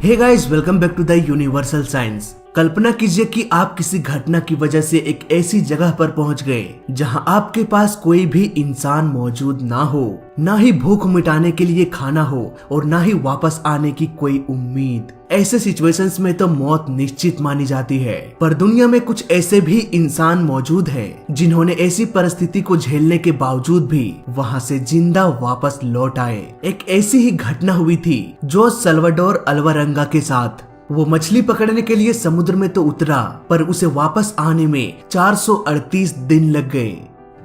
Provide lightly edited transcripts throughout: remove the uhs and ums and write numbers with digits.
Hey guys, welcome back to the universal science. कल्पना कीजिए कि आप किसी घटना की वजह से एक ऐसी जगह पर पहुंच गए जहां आपके पास कोई भी इंसान मौजूद ना हो, ना ही भूख मिटाने के लिए खाना हो और ना ही वापस आने की कोई उम्मीद। ऐसे सिचुएशंस में तो मौत निश्चित मानी जाती है, पर दुनिया में कुछ ऐसे भी इंसान मौजूद हैं जिन्होंने ऐसी परिस्थिति को झेलने के बावजूद भी वहां से जिंदा वापस लौट आए। एक ऐसी ही घटना हुई थी जोस सल्वाडोर अल्वारेंगा के साथ। वो मछली पकड़ने के लिए समुद्र में तो उतरा, पर उसे वापस आने में 438 दिन लग गए।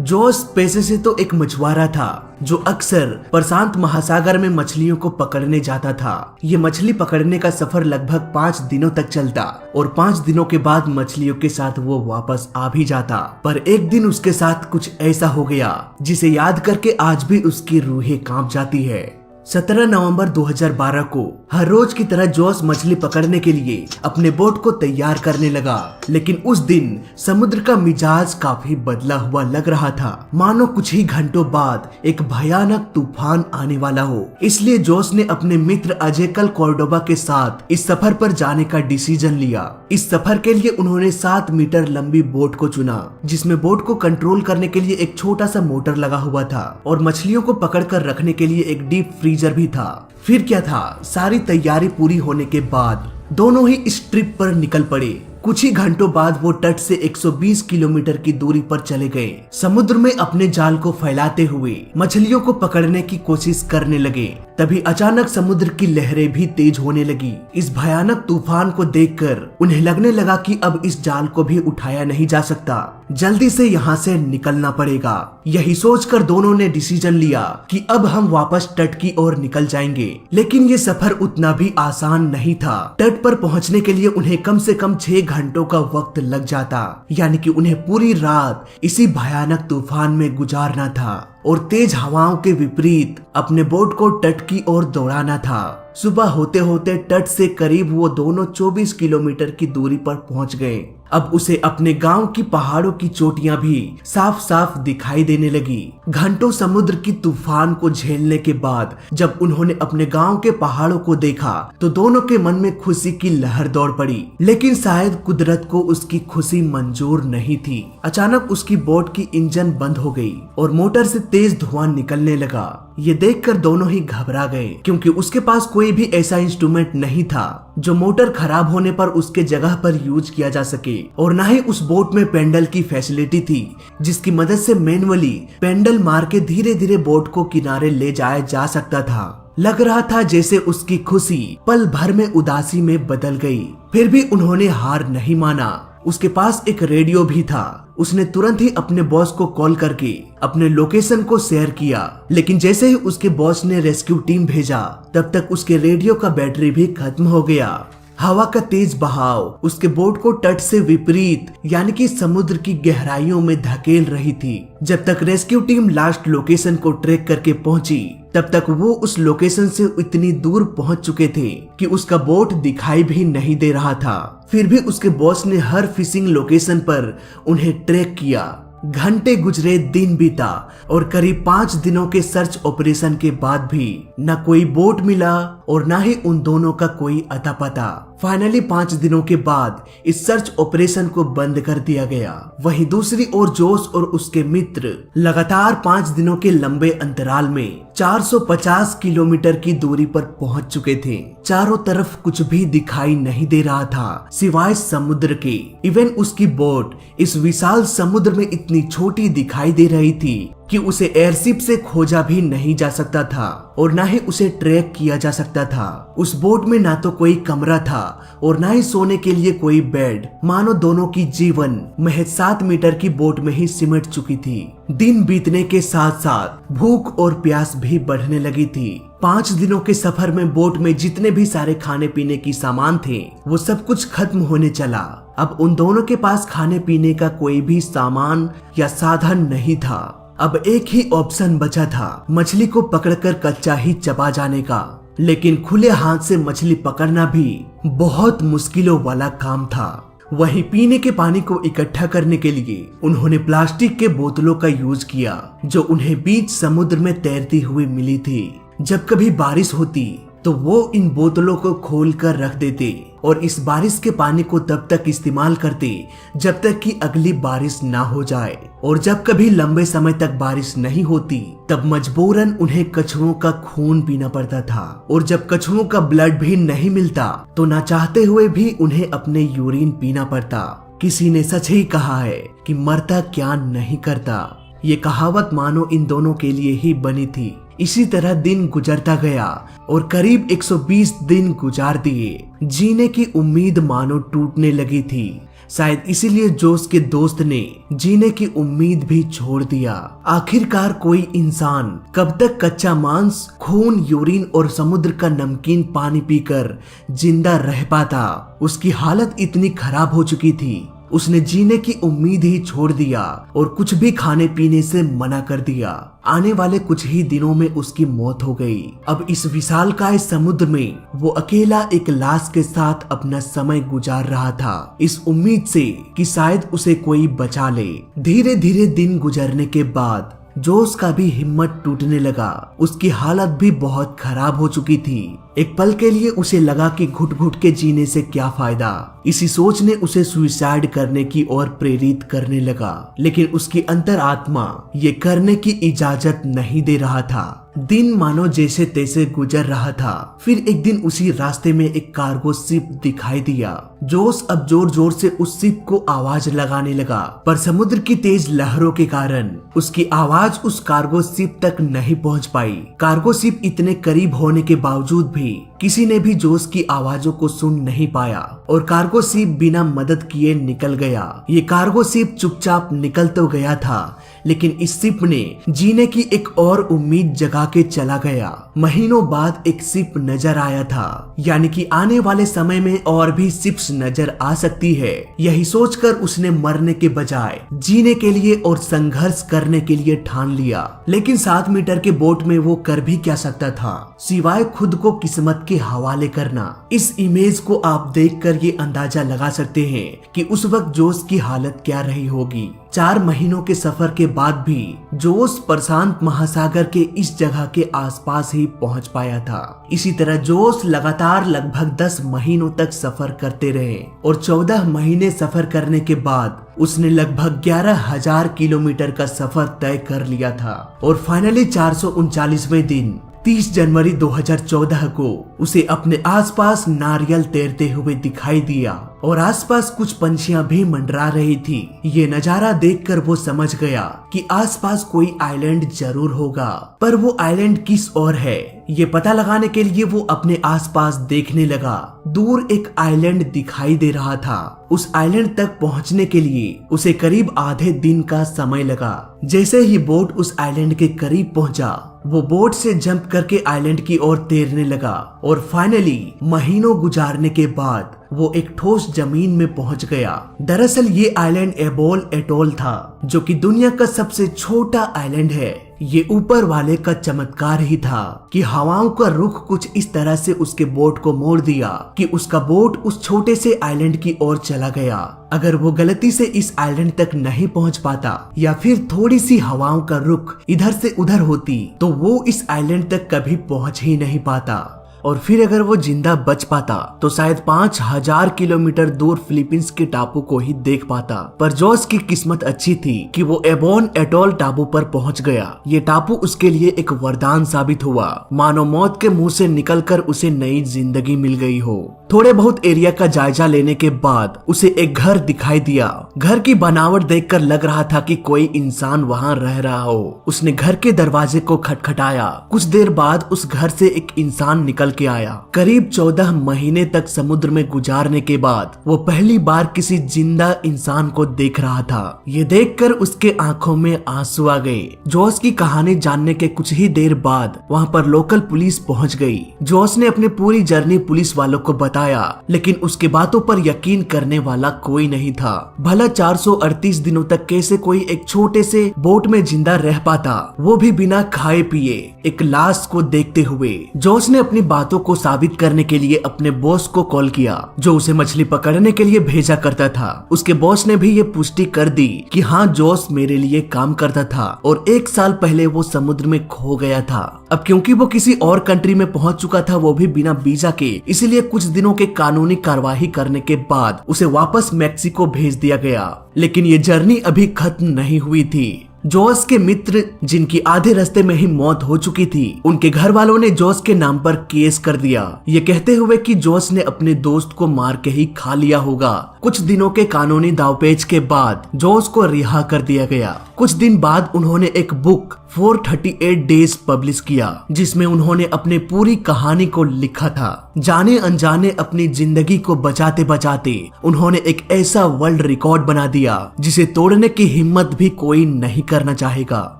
जोस पेशे से तो एक मछुआरा था जो अक्सर प्रशांत महासागर में मछलियों को पकड़ने जाता था। ये मछली पकड़ने का सफर लगभग 5 दिनों तक चलता और 5 दिनों के बाद मछलियों के साथ वो वापस आ भी जाता। पर एक दिन उसके साथ कुछ ऐसा हो गया जिसे याद करके आज भी उसकी रूहें कांप जाती है। 17 नवंबर 2012 को हर रोज की तरह जोस मछली पकड़ने के लिए अपने बोट को तैयार करने लगा, लेकिन उस दिन समुद्र का मिजाज काफी बदला हुआ लग रहा था, मानो कुछ ही घंटों बाद एक भयानक तूफान आने वाला हो। इसलिए जोस ने अपने मित्र अजेकल कॉर्डोबा के साथ इस सफर पर जाने का डिसीजन लिया। इस सफर के लिए उन्होंने 7 मीटर लंबी बोट को चुना, जिसमें बोट को कंट्रोल करने के लिए एक छोटा सा मोटर लगा हुआ था और मछलियों को पकड़ कर रखने के लिए एक डीप फ्रीजर भी था। फिर क्या था, सारी तैयारी पूरी होने के बाद दोनों ही इस ट्रिप पर निकल पड़े। कुछ ही घंटों बाद वो तट से 120 किलोमीटर की दूरी पर चले गए। समुद्र में अपने जाल को फैलाते हुए मछलियों को पकड़ने की कोशिश करने लगे। तभी अचानक समुद्र की लहरें भी तेज होने लगी। इस भयानक तूफान को देखकर उन्हें लगने लगा कि अब इस जाल को भी उठाया नहीं जा सकता, जल्दी से यहाँ से निकलना पड़ेगा। यही सोचकर दोनों ने डिसीजन लिया कि अब हम वापस तट की ओर निकल जाएंगे। लेकिन ये सफर उतना भी आसान नहीं था। तट पर पहुँचने के लिए उन्हें कम से कम 6 घंटों का वक्त लग जाता, यानी कि उन्हें पूरी रात इसी भयानक तूफान में गुजारना था और तेज हवाओं के विपरीत अपने बोट को तट की ओर दौड़ाना था। सुबह होते होते तट से करीब वो दोनों 24 किलोमीटर की दूरी पर पहुंच गए। अब उसे अपने गांव की पहाड़ों की चोटियां भी साफ साफ दिखाई देने लगी। घंटों समुद्र की तूफान को झेलने के बाद जब उन्होंने अपने गांव के पहाड़ों को देखा तो दोनों के मन में खुशी की लहर दौड़ पड़ी। लेकिन शायद कुदरत को उसकी खुशी मंजूर नहीं थी। अचानक उसकी बोट की इंजन बंद हो गई और मोटर से तेज धुआं निकलने लगा। ये देखकर दोनों ही घबरा गए, क्योंकि उसके पास कोई भी ऐसा इंस्ट्रूमेंट नहीं था जो मोटर खराब होने पर उसके जगह पर यूज किया जा सके, और न ही उस बोट में पेंडल की फैसिलिटी थी जिसकी मदद से मैनुअली पेंडल मार के धीरे धीरे बोट को किनारे ले जाया जा सकता था। लग रहा था जैसे उसकी खुशी पल भर में उदासी में बदल गई। फिर भी उन्होंने हार नहीं माना। उसके पास एक रेडियो भी था। उसने तुरंत ही अपने बॉस को कॉल करके अपने लोकेशन को शेयर किया, लेकिन जैसे ही उसके बॉस ने रेस्क्यू टीम भेजा तब तक उसके रेडियो का बैटरी भी खत्म हो गया। हवा का तेज बहाव उसके बोट को तट से विपरीत यानी कि समुद्र की गहराइयों में धकेल रही थी। जब तक रेस्क्यू टीम लास्ट लोकेशन को ट्रैक करके पहुंची तब तक वो उस लोकेशन से इतनी दूर पहुंच चुके थे कि उसका बोट दिखाई भी नहीं दे रहा था। फिर भी उसके बॉस ने हर फिशिंग लोकेशन पर उन्हें ट्रैक किया। घंटे गुजरे, दिन बीता और करीब 5 दिनों के सर्च ऑपरेशन के बाद भी न कोई बोट मिला और न ही उन दोनों का कोई अता पता। फाइनली 5 दिनों के बाद इस सर्च ऑपरेशन को बंद कर दिया गया। वहीं दूसरी ओर जोस और उसके मित्र लगातार 5 दिनों के लंबे अंतराल में 450 किलोमीटर की दूरी पर पहुंच चुके थे। चारों तरफ कुछ भी दिखाई नहीं दे रहा था सिवाय समुद्र के। इवन उसकी बोट इस विशाल समुद्र में इतनी छोटी दिखाई दे रही थी कि उसे एयरशिप से खोजा भी नहीं जा सकता था और ना ही उसे ट्रैक किया जा सकता था। उस बोट में ना तो कोई कमरा था और ना ही सोने के लिए कोई बेड। मानो दोनों की जीवन महज 7 मीटर की बोट में ही सिमट चुकी थी। दिन बीतने के साथ साथ भूख और प्यास भी बढ़ने लगी थी। 5 दिनों के सफर में बोट में जितने भी सारे खाने पीने की सामान थे वो सब कुछ खत्म होने चला। अब उन दोनों के पास खाने पीने का कोई भी सामान या साधन नहीं था। अब एक ही ऑप्शन बचा था, मछली को पकड़कर कच्चा ही चबा जाने का। लेकिन खुले हाथ से मछली पकड़ना भी बहुत मुश्किलों वाला काम था। वहीं पीने के पानी को इकट्ठा करने के लिए उन्होंने प्लास्टिक के बोतलों का यूज किया जो उन्हें बीच समुद्र में तैरती हुई मिली थी। जब कभी बारिश होती तो वो इन बोतलों को खोलकर रख देते और इस बारिश के पानी को तब तक इस्तेमाल करते जब तक कि अगली बारिश ना हो जाए। और जब कभी लंबे समय तक बारिश नहीं होती तब मजबूरन उन्हें कछुओं का खून पीना पड़ता था। और जब कछुओं का ब्लड भी नहीं मिलता तो ना चाहते हुए भी उन्हें अपने यूरिन पीना पड़ता। किसी ने सच ही कहा है कि मरता क्या नहीं करता। ये कहावत मानो इन दोनों के लिए ही बनी थी। इसी तरह दिन गुजरता गया और करीब 120 दिन गुजार दिए। जीने की उम्मीद मानो टूटने लगी थी। शायद इसीलिए जोस के दोस्त ने जीने की उम्मीद भी छोड़ दिया। आखिरकार कोई इंसान कब तक कच्चा मांस, खून, यूरिन और समुद्र का नमकीन पानी पीकर जिंदा रह पाता। उसकी हालत इतनी खराब हो चुकी थी, उसने जीने की उम्मीद ही छोड़ दिया और कुछ भी खाने पीने से मना कर दिया। आने वाले कुछ ही दिनों में उसकी मौत हो गई। अब इस विशालकाय समुद्र में वो अकेला एक लाश के साथ अपना समय गुजार रहा था, इस उम्मीद से कि शायद उसे कोई बचा ले। धीरे धीरे दिन गुजरने के बाद जोस का भी हिम्मत टूटने लगा। उसकी हालत भी बहुत खराब हो चुकी थी। एक पल के लिए उसे लगा कि घुट घुट के जीने से क्या फायदा। इसी सोच ने उसे सुसाइड करने की ओर प्रेरित करने लगा, लेकिन उसकी अंतरात्मा ये करने की इजाजत नहीं दे रहा था। दिन मानो जैसे तैसे गुजर रहा था। फिर एक दिन उसी रास्ते में एक कार्गो शिप दिखाई दिया। जोस अब जोर जोर से उस शिप को आवाज लगाने लगा, पर समुद्र की तेज लहरों के कारण उसकी आवाज उस कार्गो शिप तक नहीं पहुंच पाई। कार्गो शिप इतने करीब होने के बावजूद भी किसी ने भी जोस की आवाजों को सुन नहीं पाया और कार्गो शिप बिना मदद किए निकल गया। ये कार्गो शिप चुपचाप निकल तो गया था, लेकिन इस शिप ने जीने की एक और उम्मीद जगा के चला गया। महीनों बाद एक शिप नजर आया था, यानी कि आने वाले समय में और भी शिप्स नजर आ सकती है। यही सोचकर उसने मरने के बजाय जीने के लिए और संघर्ष करने के लिए ठान लिया। लेकिन 7 मीटर के बोट में वो कर भी क्या सकता था सिवाय खुद को किस्मत के हवाले करना। इस इमेज को आप देखकर ये अंदाजा लगा सकते हैं कि उस वक्त जोस की हालत क्या रही होगी। 4 महीनों के सफर के बाद भी जोस प्रशांत महासागर के इस जगह के आसपास ही पहुंच पाया था। इसी तरह जोस लगातार लगभग 10 महीनों तक सफर करते रहे और 14 महीने सफर करने के बाद उसने लगभग 11,000 किलोमीटर का सफर तय कर लिया था। और फाइनली 439वें दिन 30 जनवरी 2014 को उसे अपने आसपास नारियल तैरते हुए दिखाई दिया और आसपास कुछ पंछियां भी मंडरा रही थी। ये नजारा देखकर वो समझ गया कि आसपास कोई आइलैंड जरूर होगा, पर वो आइलैंड किस ओर है ये पता लगाने के लिए वो अपने आसपास देखने लगा। दूर एक आइलैंड दिखाई दे रहा था। उस आइलैंड तक पहुंचने के लिए उसे करीब आधे दिन का समय लगा। जैसे ही बोट उस आइलैंड के करीब पहुंचा, वो बोट से जंप करके आइलैंड की ओर तैरने लगा और फाइनली महीनों गुजारने के बाद वो एक ठोस जमीन में पहुंच गया। दरअसल ये आइलैंड एबोल एटोल था, जो कि दुनिया का सबसे छोटा आइलैंड है। ये ऊपर वाले का चमत्कार ही था कि हवाओं का रुख कुछ इस तरह से उसके बोट को मोड़ दिया कि उसका बोट उस छोटे से आइलैंड की ओर चला गया। अगर वो गलती से इस आइलैंड तक नहीं पहुंच पाता या फिर थोड़ी सी हवाओं का रुख इधर से उधर होती तो वो इस आइलैंड तक कभी पहुंच ही नहीं पाता। और फिर अगर वो जिंदा बच पाता तो शायद 5000 किलोमीटर दूर फिलीपींस के टापू को ही देख पाता। पर जोस की किस्मत अच्छी थी कि वो एबोन एटोल टापू पर पहुंच गया। ये टापू उसके लिए एक वरदान साबित हुआ, मानो मौत के मुंह से निकलकर उसे नई जिंदगी मिल गई हो। थोड़े बहुत एरिया का जायजा लेने के बाद उसे एक घर दिखाई दिया। घर की बनावट देखकर लग रहा था कि कोई इंसान वहाँ रह रहा हो। उसने घर के दरवाजे को खटखटाया। कुछ देर बाद उस घर से एक इंसान निकल के आया। करीब 14 महीने तक समुद्र में गुजारने के बाद वो पहली बार किसी जिंदा इंसान को देख रहा था। ये देखकर उसके आंखों में आंसू आ गए। जोस की कहानी जानने के कुछ ही देर बाद वहाँ पर लोकल पुलिस पहुँच गई। जोस ने अपनी पूरी जर्नी पुलिस वालों को बताया, लेकिन उसके बातों पर यकीन करने वाला कोई नहीं था। भला 438 दिनों तक कैसे कोई एक छोटे से बोट में जिंदा रह पाता, वो भी बिना खाए पिए एक लाश को देखते हुए। जोस ने अपनी बातों को साबित करने के लिए अपने बॉस को कॉल किया जो उसे मछली पकड़ने के लिए भेजा करता था। उसके बॉस ने भी ये पुष्टि कर दी कि हाँ, जोस मेरे लिए काम करता था और 1 साल पहले वो समुद्र में खो गया था। अब क्योंकि वो किसी और कंट्री में पहुंच चुका था, वो भी बिना वीजा के, इसलिए कुछ दिनों के कानूनी कार्यवाही करने के बाद उसे वापस मैक्सिको भेज दिया गया। लेकिन ये जर्नी अभी खत्म नहीं हुई थी। जोस के मित्र जिनकी आधे रास्ते में ही मौत हो चुकी थी, उनके घर वालों ने जोस के नाम पर केस कर दिया, ये कहते हुए कि जोस ने अपने दोस्त को मार के ही खा लिया होगा। कुछ दिनों के कानूनी दावपेच के बाद जोस को रिहा कर दिया गया। कुछ दिन बाद उन्होंने एक बुक 438 डेज पब्लिश किया जिसमें उन्होंने अपने पूरी कहानी को लिखा था। जाने अनजाने अपनी जिंदगी को बचाते बचाते उन्होंने एक ऐसा वर्ल्ड रिकॉर्ड बना दिया जिसे तोड़ने की हिम्मत भी कोई नहीं करना चाहेगा।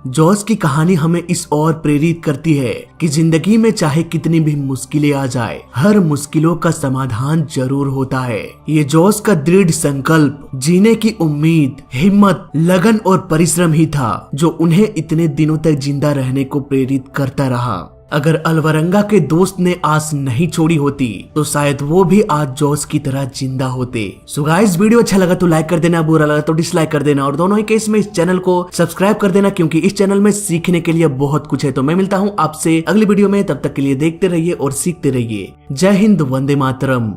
जोस की कहानी हमें इस ओर प्रेरित करती है कि जिंदगी में चाहे कितनी भी मुश्किलें आ जाए, हर मुश्किलों का समाधान जरूर होता है। ये जोस का दृढ़ संकल्प, जीने की उम्मीद, हिम्मत, लगन और परिश्रम ही था जो उन्हें इतने दिनों तक जिंदा रहने को प्रेरित करता रहा। अगर अलवरंगा के दोस्त ने आस नहीं छोड़ी होती तो शायद वो भी आज जोस की तरह जिंदा होते। सो गाइस, वीडियो अच्छा लगा तो लाइक कर देना, बुरा लगा तो डिसलाइक कर देना और दोनों ही केस में इस चैनल को सब्सक्राइब कर देना क्योंकि इस चैनल में सीखने के लिए बहुत कुछ है। तो मैं मिलता हूँ आपसे अगली वीडियो में, तब तक के लिए देखते रहिए और सीखते रहिए। जय हिंद, वंदे मातरम।